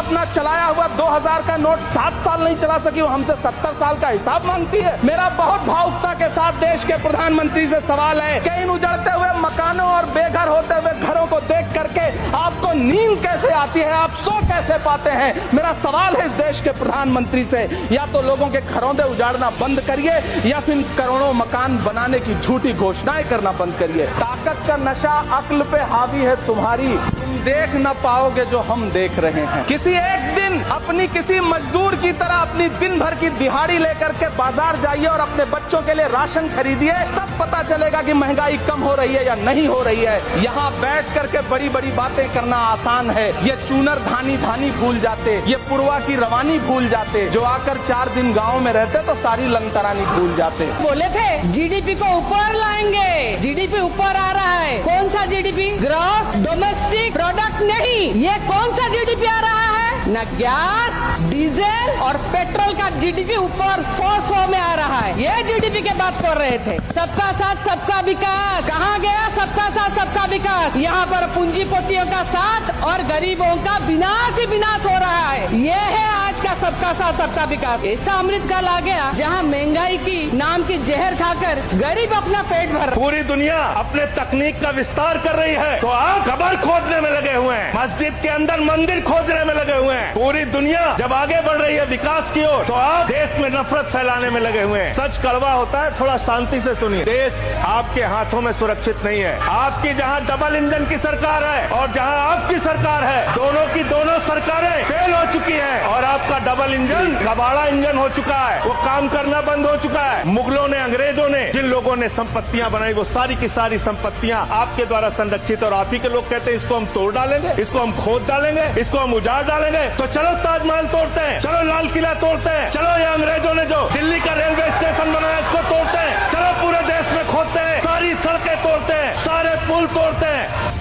अपना चलाया हुआ 2000 का नोट 7 साल नहीं चला सकी, वो हमसे 70 साल का हिसाब मांगती है। मेरा बहुत भावुकता के साथ देश के प्रधानमंत्री से सवाल है कि इन उजड़ते हुए मकानों और बेघर होते हुए घरों को देख करके आपको नींद कैसे आती है, आप सो कैसे पाते हैं? मेरा सवाल है इस देश के प्रधानमंत्री से, या तो लोगों के घरों दे उजाड़ना बंद करिए या फिर करोड़ों मकान बनाने की झूठी घोषणाएं करना बंद करिए। ताकत का नशा अक्ल पे हावी है तुम्हारी, तुम देख न पाओगे जो हम देख रहे हैं। किसी एक दिन अपनी किसी मजदूर की तरह अपनी दिन भर की दिहाड़ी लेकर के बाजार जाइए और अपने बच्चों के लिए राशन खरीदिए, तब पता चलेगा कि महंगाई कम हो रही है या नहीं हो रही है। यहाँ बैठ करके बड़ी बड़ी बातें करना आसान है, ये चूनर धानी धानी भूल जाते, ये पुरवा की रवानी भूल जाते, जो आकर 4 दिन गाँव में रहते तो सारी लंतरानी भूल जाते। बोले थे जीडीपी को ऊपर लाएंगे, जीडीपी ऊपर आ रहा है। कौन सा जीडीपी? ग्रॉस डोमेस्टिक प्रोडक्ट नहीं, ये कौन सा जीडीपी आ रहा है? न गैस, डीजल और पेट्रोल का जीडीपी ऊपर 100 में आ रहा है। ये जीडीपी की बात कर रहे थे। सबका साथ सबका विकास, कहाँ गया सबका साथ सबका विकास? यहाँ पर पूंजीपतियों का साथ और गरीबों का विनाश ही विनाश हो रहा है। ये है आज का सबका साथ सबका विकास। ऐसा अमृत काल आ गया जहाँ महंगाई की नाम की जहर खाकर गरीब अपना पेट भर। पूरी दुनिया अपने तकनीक का विस्तार कर रही है तो आप खबर खोदने में लगे हुए हैं, मस्जिद के अंदर मंदिर खोदने में लगे हुए हैं। पूरी दुनिया जब आगे बढ़ रही है विकास की ओर तो आप देश में नफरत फैलाने में लगे हुए हैं। सच कड़वा होता है, थोड़ा शांति से सुनिए। देश आपके हाथों में सुरक्षित नहीं है। आपकी जहां डबल इंजन की सरकार है और जहां आपकी सरकार है, दोनों की दोनों सरकारें फेल हो चुकी हैं और आपका डबल इंजन कबाड़ा इंजन हो चुका है, वो काम करना बंद हो चुका है। मुगलों ने, अंग्रेजों ने, जिन लोगों ने संपत्तियां बनाई वो सारी की सारी संपत्तियां आपके द्वारा संरक्षित, और आप ही के लोग कहते हैं इसको हम तोड़ डालेंगे, इसको हम खोद डालेंगे, इसको हम उजाड़ डालेंगे। तो चलो ताजमहल तोड़ते हैं, चलो लाल किला तोड़ते हैं, चलो ये अंग्रेजों ने जो दिल्ली का रेलवे स्टेशन बनाया इसको तोड़ते हैं, चलो पूरे देश में खोदते हैं, सारी सड़कें तोड़ते हैं, सारे पुल तोड़ते हैं।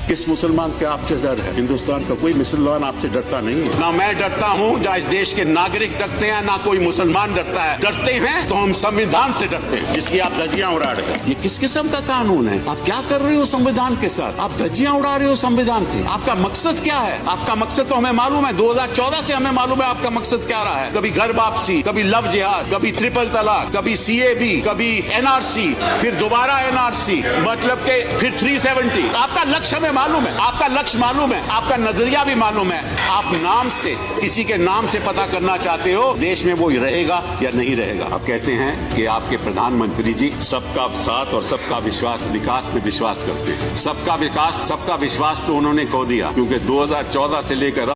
किस मुसलमान के आपसे डर है? हिंदुस्तान का कोई मुसलमान आपसे डरता नहीं है। ना मैं डरता हूँ, ना इस देश के नागरिक डरते हैं, ना कोई मुसलमान डरता है। डरते हैं तो हम संविधान से डरते हैं, जिसकी आप धज्जियां उड़ा रहे हैं। ये किस किस्म का कानून है? आप क्या कर रहे हो संविधान के साथ? आप धज्जियां उड़ा रहे हो संविधान से। आपका मकसद क्या है? आपका मकसद तो हमें मालूम है, 2014 से हमें मालूम है आपका मकसद क्या रहा है। कभी घर वापसी, कभी लव जिहाद, कभी ट्रिपल तलाक, कभी CAB, कभी NRC, फिर दोबारा NRC, मतलब के फिर 370। आपका लक्ष्य हमें मालूम है, आपका लक्ष्य मालूम है, आपका नजरिया भी मालूम है। आप नाम से, किसी के नाम से पता करना चाहते हो देश में वो रहेगा या नहीं रहेगा। आप कहते हैं कि आपके प्रधानमंत्री जी सबका साथ और सबका विश्वास, विकास में विश्वास करते हैं। सबका विकास, सबका विश्वास तो उन्होंने खो दिया, क्योंकि 2014 से लेकर